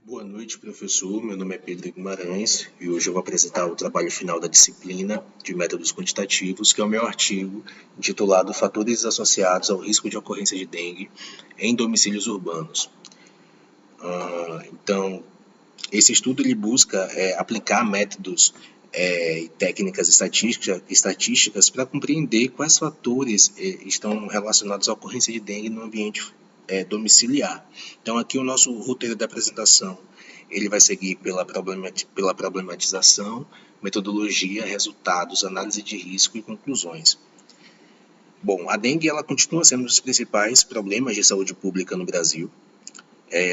Boa noite, professor. Meu nome é Pedro Guimarães e hoje eu vou apresentar o trabalho final da disciplina de métodos quantitativos, que é o meu artigo intitulado Fatores associados ao risco de ocorrência de dengue em domicílios urbanos. Então, esse estudo ele busca aplicar métodos e técnicas estatísticas para compreender quais fatores estão relacionados à ocorrência de dengue no ambiente domiciliar. Então, aqui o nosso roteiro da apresentação ele vai seguir pela problematização, metodologia, resultados, análise de risco e conclusões. Bom, a dengue ela continua sendo um dos principais problemas de saúde pública no Brasil.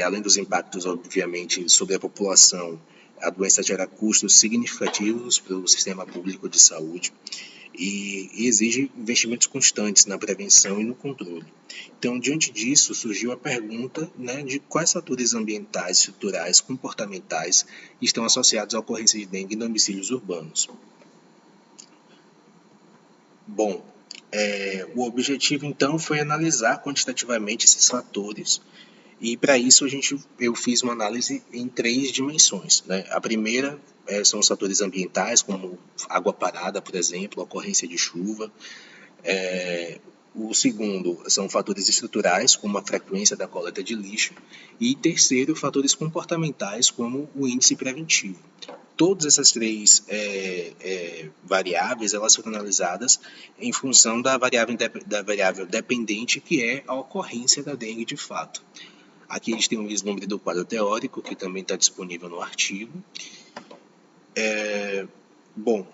Além dos impactos, obviamente, sobre a população, a doença gera custos significativos para o sistema público de saúde e exige investimentos constantes na prevenção e no controle. Então, diante disso, surgiu a pergunta, de quais fatores ambientais, estruturais, comportamentais estão associados à ocorrência de dengue em domicílios urbanos. Bom, o objetivo, então, foi analisar quantitativamente esses fatores e, para isso, eu fiz uma análise em 3 dimensões. A primeira são os fatores ambientais, como água parada, por exemplo, ocorrência de chuva. O segundo são fatores estruturais, como a frequência da coleta de lixo. E terceiro, fatores comportamentais, como o índice preventivo. Todas essas 3 variáveis elas foram analisadas em função da variável dependente, que é a ocorrência da dengue de fato. Aqui a gente tem um vislumbre do quadro teórico, que também está disponível no artigo. Bom,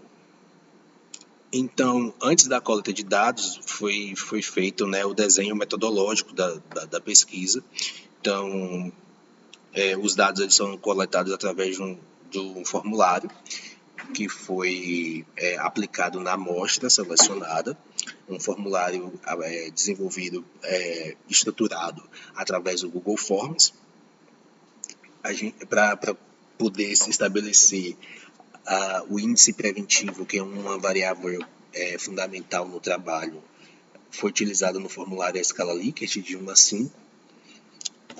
então, antes da coleta de dados, foi feito o desenho metodológico da pesquisa. Então, os dados eles são coletados através de um formulário que foi aplicado na amostra selecionada, um formulário desenvolvido, estruturado através do Google Forms, para poder se estabelecer o índice preventivo, que é uma variável fundamental no trabalho. Foi utilizado no formulário a escala Likert de 1 a 5,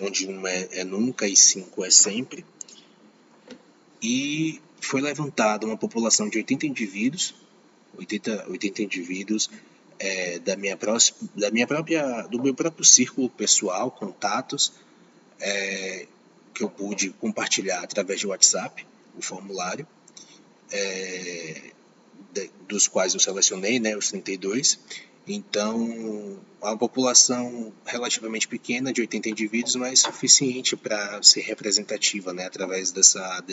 onde 1 é nunca e 5 é sempre. E foi levantada uma população de 80 indivíduos, 80 indivíduos do meu próprio círculo pessoal, contatos, que eu pude compartilhar através de WhatsApp, o formulário, dos quais eu selecionei, os 32. Então, uma população relativamente pequena, de 80 indivíduos, mas suficiente para ser representativa, através dessa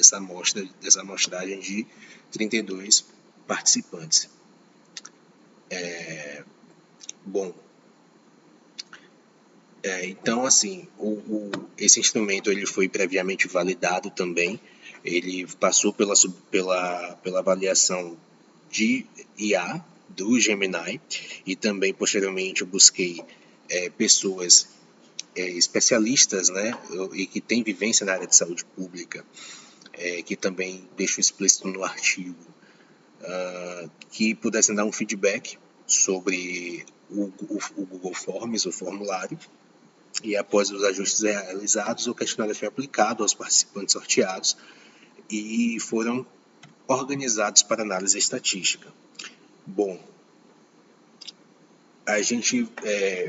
amostragem de 32 participantes. Bom, então, assim, esse instrumento ele foi previamente validado também. Ele passou pela avaliação de IA, do Gemini, e também, posteriormente, eu busquei pessoas especialistas, e que têm vivência na área de saúde pública, que também deixo explícito no artigo, que pudessem dar um feedback sobre o Google Forms, o formulário, e após os ajustes realizados, o questionário foi aplicado aos participantes sorteados e foram organizados para análise estatística. Bom,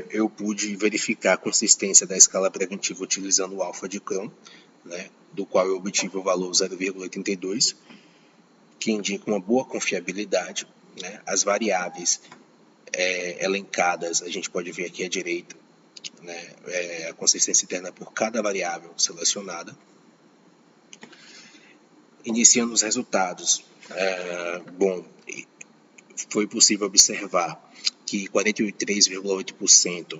eu pude verificar a consistência da escala preventiva utilizando o alfa de Cron, do qual eu obtive o valor 0,82, que indica uma boa confiabilidade. As variáveis elencadas, a gente pode ver aqui à direita, a consistência interna por cada variável selecionada. Iniciando os resultados, foi possível observar que 43,8%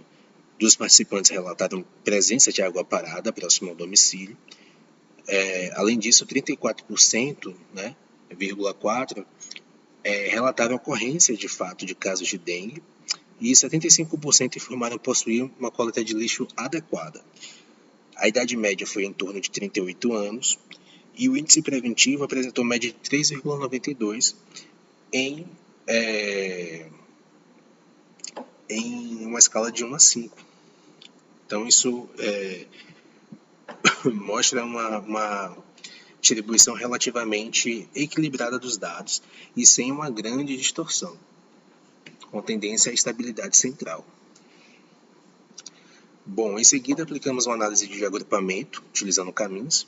dos participantes relataram presença de água parada próximo ao domicílio. Além disso, 34%, 0,4%, relataram ocorrência de fato de casos de dengue, e 75% informaram possuir uma coleta de lixo adequada. A idade média foi em torno de 38 anos, e o índice preventivo apresentou média de 3,92 em uma escala de 1 a 5. Então, isso mostra uma distribuição relativamente equilibrada dos dados e sem uma grande distorção, com tendência à estabilidade central. Bom, em seguida aplicamos uma análise de agrupamento, utilizando caminhos.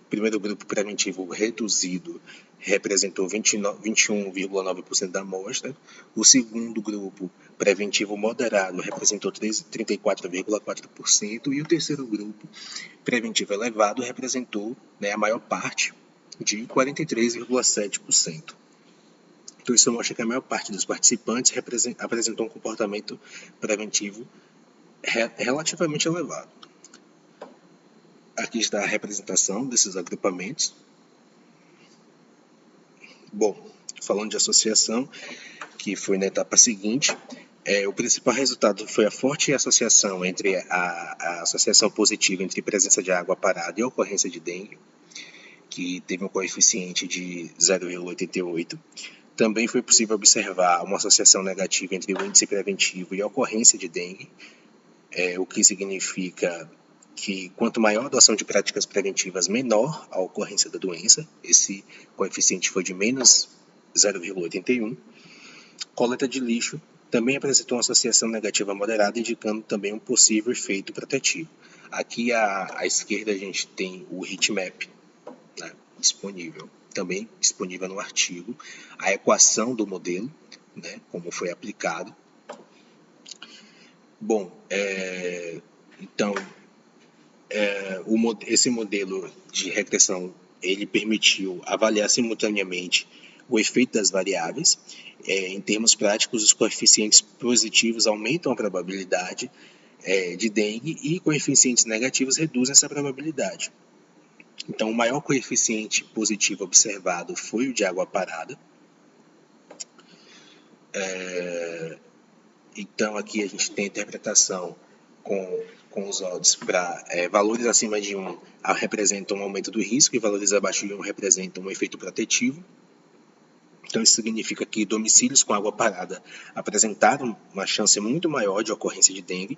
O primeiro grupo preventivo reduzido representou 21,9% da amostra. O segundo grupo preventivo moderado representou 34,4%. E o terceiro grupo preventivo elevado representou, a maior parte, de 43,7%. Então, isso mostra que a maior parte dos participantes apresentou um comportamento preventivo relativamente elevado. Aqui está a representação desses agrupamentos. Bom, falando de associação, que foi na etapa seguinte, o principal resultado foi a forte associação entre a associação positiva entre presença de água parada e ocorrência de dengue, que teve um coeficiente de 0,88. Também foi possível observar uma associação negativa entre o índice preventivo e a ocorrência de dengue, o que significa que quanto maior a adoção de práticas preventivas, menor a ocorrência da doença. Esse coeficiente foi de menos 0,81. Coleta de lixo também apresentou uma associação negativa moderada, indicando também um possível efeito protetivo. Aqui à esquerda a gente tem o heatmap, disponível, também disponível no artigo, a equação do modelo, como foi aplicado. Bom, então, esse modelo de regressão, ele permitiu avaliar simultaneamente o efeito das variáveis. Em termos práticos, os coeficientes positivos aumentam a probabilidade de dengue e coeficientes negativos reduzem essa probabilidade. Então, o maior coeficiente positivo observado foi o de água parada. Então, aqui a gente tem a interpretação com os odds para valores acima de 1 representam um aumento do risco e valores abaixo de 1 representam um efeito protetivo. Então, isso significa que domicílios com água parada apresentaram uma chance muito maior de ocorrência de dengue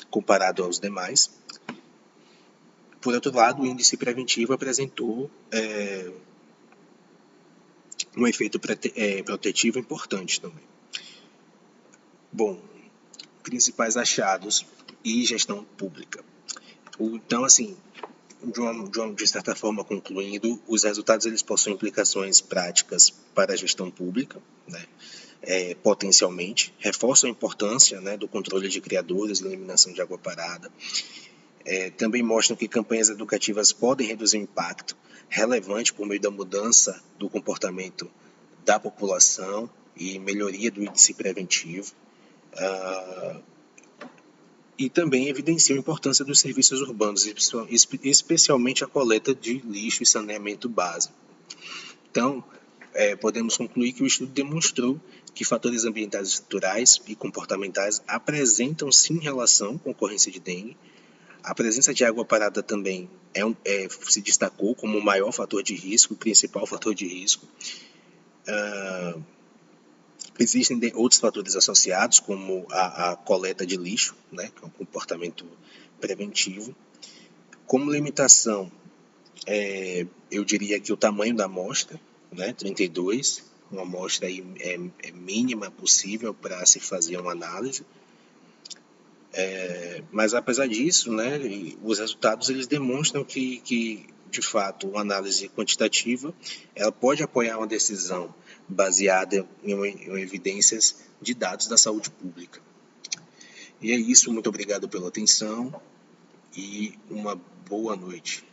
comparado aos demais. Por outro lado, o índice preventivo apresentou um efeito protetivo importante também. Bom, principais achados e gestão pública. Então, assim, de certa forma, concluindo, os resultados eles possuem implicações práticas para a gestão pública, potencialmente, reforçam a importância do controle de criadores e eliminação de água parada. Também mostram que campanhas educativas podem reduzir o impacto relevante por meio da mudança do comportamento da população e melhoria do índice preventivo. E também evidenciam a importância dos serviços urbanos, especialmente a coleta de lixo e saneamento básico. Então, podemos concluir que o estudo demonstrou que fatores ambientais estruturais e comportamentais apresentam sim relação com a ocorrência de dengue. A presença de água parada também se destacou como o maior fator de risco, o principal fator de risco. Existem outros fatores associados, como a coleta de lixo, que é um comportamento preventivo. Como limitação, eu diria que o tamanho da amostra, 32, uma amostra aí, mínima possível para se fazer uma análise. Mas apesar disso, os resultados eles demonstram que de fato, uma análise quantitativa ela pode apoiar uma decisão baseada em evidências de dados da saúde pública. E é isso, muito obrigado pela atenção e uma boa noite.